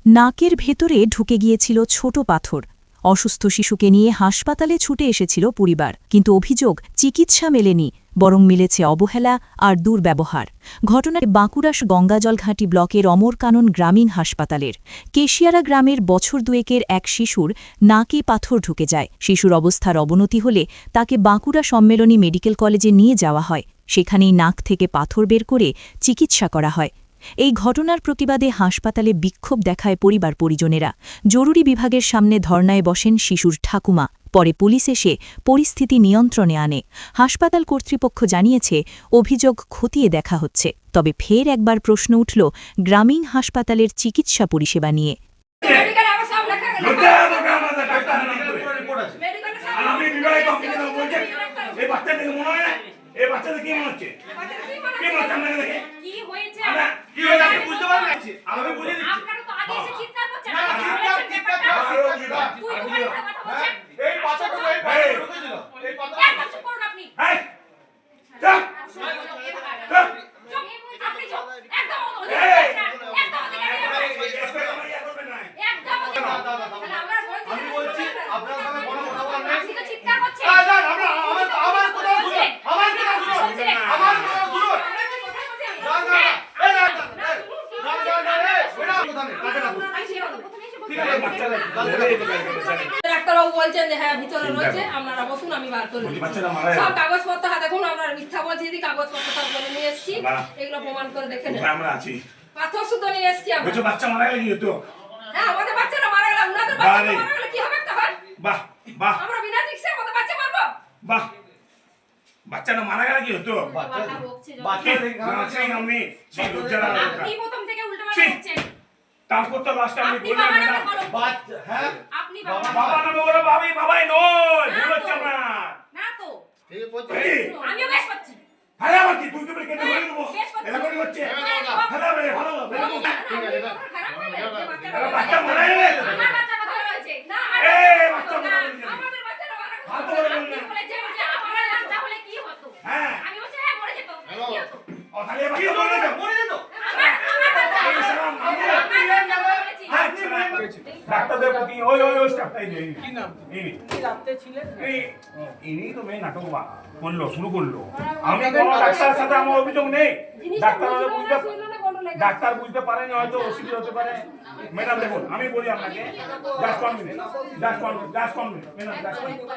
নাকের ভেতরে ঢুকে গিয়েছিল ছোট পাথর। অসুস্থ শিশুকে নিয়ে হাসপাতালে ছুটে এসেছিল পরিবার, কিন্তু অভিযোগ চিকিৎসা মেলেনি, বরং মিলেছে অবহেলা আর দুর্ব্যবহার। ঘটনায় বাঁকুড়া গঙ্গাজলঘাটি ব্লকের অমরকানন গ্রামীণ হাসপাতালের কেশিয়ারা গ্রামের বছর দুয়েকের এক শিশুর নাকে পাথর ঢুকে যায়। শিশুর অবস্থার অবনতি হলে তাকে বাঁকুড়া সম্মেলনী মেডিকেল কলেজে নিয়ে যাওয়া হয়। সেখানেই নাক থেকে পাথর বের করে চিকিৎসা করা হয়। এই ঘটনার প্রতিবাদে হাসপাতালে বিক্ষোভ দেখায় পরিবার পরিজনেরা। জরুরি বিভাগের সামনে ধর্নায় বসেন শিশুর ঠাকুমা। পরে পুলিশ এসে পরিস্থিতি নিয়ন্ত্রণে আনে। হাসপাতাল কর্তৃপক্ষ জানিয়েছে অভিযোগ খতিয়ে দেখা হচ্ছে। তবে ফের একবার প্রশ্ন উঠল গ্রামীণ হাসপাতালের চিকিৎসা পরিষেবা নিয়ে। ডাক্তারবাবু বলছেন যে হ্যাঁ ভিতরে রয়েছে, আপনারা বসুন, আমি বার করে সব কাগজপত্র হাতে। দেখুন আমরা মিথ্যা বলছি, যদি কাগজপত্র সব করে নিয়ে এসেছি, এগুলো প্রমাণ করে দেখে নেন। আমরা আছি, পাথর শুদ্ধ নিয়ে এসেছি আমরা। বলছো বাচ্চা মারা গেল কি হতো? হ্যাঁ আমাদের বাচ্চারা মারা গেল, ওনাদের বাচ্চা মারা গেল কি হবে তখন? বাহ বাহ, আমরা বিনা চিকিৎসায় আমাদের বাচ্চা মারবো? বাহ, বাচ্চাটা মারা গেল কি হতো? আমি সেই লজ্জাটা আপনি প্রথম থেকে উল্টোপাল্টা করছেন। তারপর তো লাস্ট আমি আপনি বললাম বাবা না, নামে বলো। হ্যাঁ আপনি বাবা বাবা নামে বলো, বাবাই বাবাই নয়, না ভুল হচ্ছে তো। আমার। না তো এই, আমিও বেশ পাচ্ছি। আরে আমার কি তুই কি বলে কেটে বলে দেবো? এটা করে হচ্ছে ভালো হবে, ভালো হবে। বাচ্চা মারা গেল, আমার বাচ্চা কথা বলেছে না, এই বাচ্চা মারা গেল। আমাদের বাচ্চারা মারা গেল। হাত ধরে বললেন। আপনি বলেছেন যে আমার বাচ্চা হলে কি হতো? হ্যাঁ, আমি বলছি হ্যাঁ মরে যেত। কি হতো? ও তাহলে এবার কি বলে দেবো? আমার বাচ্চা। এই সালাম, আমি আমার বাচ্চা বলেছি। ডাক্তারদের প্রতি ওই ওই ওই স্টাফটাই নেই। কি নাম? ইনি কি রাখতে ছিলেন? এই ইনি তো মেয়ে নাটক করলো, শুরু করলো। আমি কোনো ডাক্তারের সাথে আমার অভিযোগ নেই। ডাক্তার ডাক্তার বুঝতে পারেনি, হয়তো অসুবিধা হতে পারে। ম্যাডাম দেখুন, আমি বলি আপনাকে, just 1 minute, just 1 minute, just 1 minute, madam just 1 minute.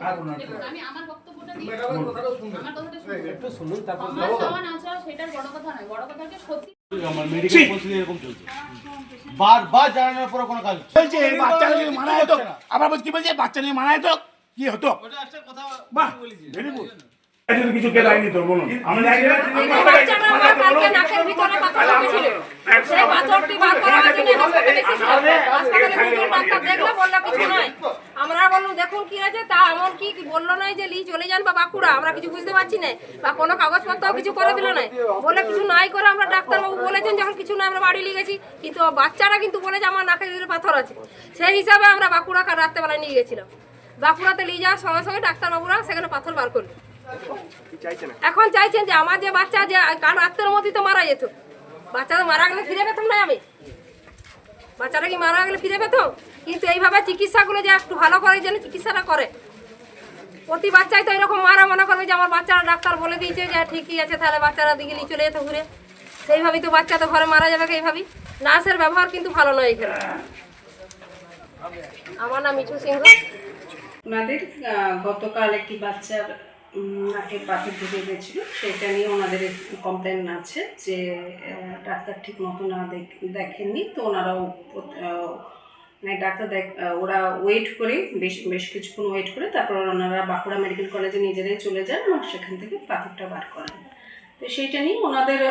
আর বলুন, আমি আমার বক্তব্যটা দিই। ম্যাডামের কথাটা শুনবেন। আমার কথাটা শুনুন। একটু শুনুন, তারপর আমার চাওয়া না চাওয়া সেটার বড় কথা নয়, বড় কথা হচ্ছে সত্যি। আমার মেডিকেল পরিস্থিতি এরকম চলছে, বারবার জানানোর পর কোনো কাজ বলছে বাচ্চা নিয়ে মারা যেত, আবার বলছে কি বলছে বাচ্চা নিয়ে মারা যেত, কি হতো? বাহ, ভেরি গুড। কিছু কে লাইনি তোর বলুন, আমি জানি না। বাচ্চাটা আমার কালকে নাকের ভিতরে পাথর ঢুকেছিল। সেই পাথরটি বার করার জন্য হাসপাতালে এসেছিলাম। হাসপাতালে দুজন ডাক্তার দেখলো, বললো কিছু নয়। আমরা বললাম দেখুন কি আছে, তা এমন কি বললো নাই যে চলে যান বা বাঁকুড়া, আমরা কিছু বুঝতে পারছি না, বা কোনো কাগজপত্র কিছু করে দিল না। বলে কিছু নাই করে আমরা ডাক্তারবাবু বলেছেন যখন কিছু না আমরা বাড়ি নিয়ে গেছি, কিন্তু বাচ্চারা কিন্তু বলেছে আমার নাকের ভিতরে পাথর আছে। সেই হিসাবে আমরা বাঁকুড়া রাত্রেবেলায় নিয়ে গেছিলাম। বাঁকুড়াতে নিয়ে যাওয়ার সঙ্গে সঙ্গে ডাক্তারবাবুরা সেখানে পাথর বার করলো। এখন চাইছেন যে আমার যে বাচ্চা যে কাল রাত্রের মধ্যে তো মারা যেত, বাচ্চারা মারা গেলে ফিরে পেতাম না আমি? বাচ্চারা কি মারা গেলে ফিরে পেতাম? কিন্তু এইভাবে চিকিৎসাগুলো যে একটু ভালো করে যেন চিকিৎসাটা করে। প্রতি বাচ্চাই তো এরকম মারা মনে করবে যে আমার বাচ্চারা ডাক্তার বলে দিয়েছে যে ঠিকই আছে, তাহলে বাচ্চারা দিকে নিয়ে চলে যেত ঘুরে। সেইভাবেই তো বাচ্চা তো ঘরে মারা যাবে এইভাবেই। নার্সের ব্যবহার কিন্তু ভালো নয় এখানে। আমার নাম মিঠু সিংহ। ওনাদের গতকাল একটি বাচ্চার নাকে পাথর ঢুকে গেছিল, সেটা নিয়ে ওনাদের কমপ্লেন আছে যে ডাক্তার ঠিক মতো না দেখেননি। তো ওনারাও মানে ডাক্তার ওরা ওয়েট করে বেশ কিছুক্ষণ ওয়েট করে তারপর ওনারা বাঁকুড়া মেডিকেল কলেজে নিজেরাই চলে যান এবং সেখান থেকে পাথরটা বার করেন। তো সেইটা নিয়ে ওনাদের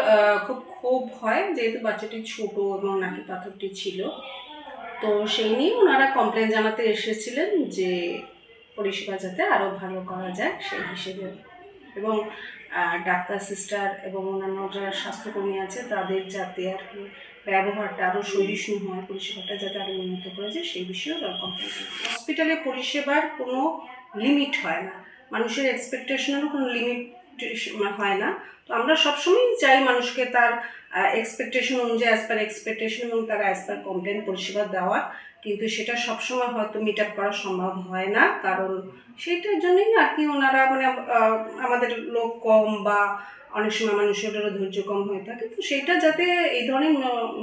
খুব ক্ষোভ হয়, যেহেতু বাচ্চাটি ছোট এবং নাকি পাথরটি ছিল। তো সেই নিয়ে ওনারা কমপ্লেন জানাতে এসেছিলেন যে পরিষেবা যাতে আরও ভালো করা যায় সেই হিসেবে, এবং ডাক্তার সিস্টার এবং অন্যান্য যারা স্বাস্থ্যকর্মী আছে তাদের যাতে আর কি ব্যবহারটা আরও সহিষ্ণু হয়, পরিষেবাটা যাতে আরও উন্নত করা যায় সেই বিষয়েও তারা কমপ্লেন করে। হসপিটালে পরিষেবার কোনো লিমিট হয় না, মানুষের এক্সপেকটেশনেরও কোনো লিমিট হয় না। তো আমরা সবসময় চাই মানুষকে তার এক্সপেকটেশন অনুযায়ী অ্যাজ পার এক্সপেকটেশন এবং তার অ্যাজ পার কমপ্লেন পরিষেবা দেওয়ার, কিন্তু সেটা সবসময় হয়তো মিট আপ করা সম্ভব হয় না, কারণ সেইটার জন্যই আর কি ওনারা মানে আমাদের লোক কম বা অনেক সময় মানুষেরও ধৈর্য কম হয়ে থাকে। তো সেটা যাতে এই ধরনের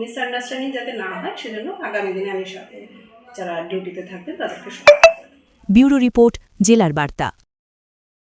মিসআন্ডারস্ট্যান্ডিং যাতে না হয় সেজন্য আগামী দিনে আমি সাথে যারা ডিউটিতে থাকবেন তাদেরকে ব্যুরো রিপোর্ট, জেলার বার্তা।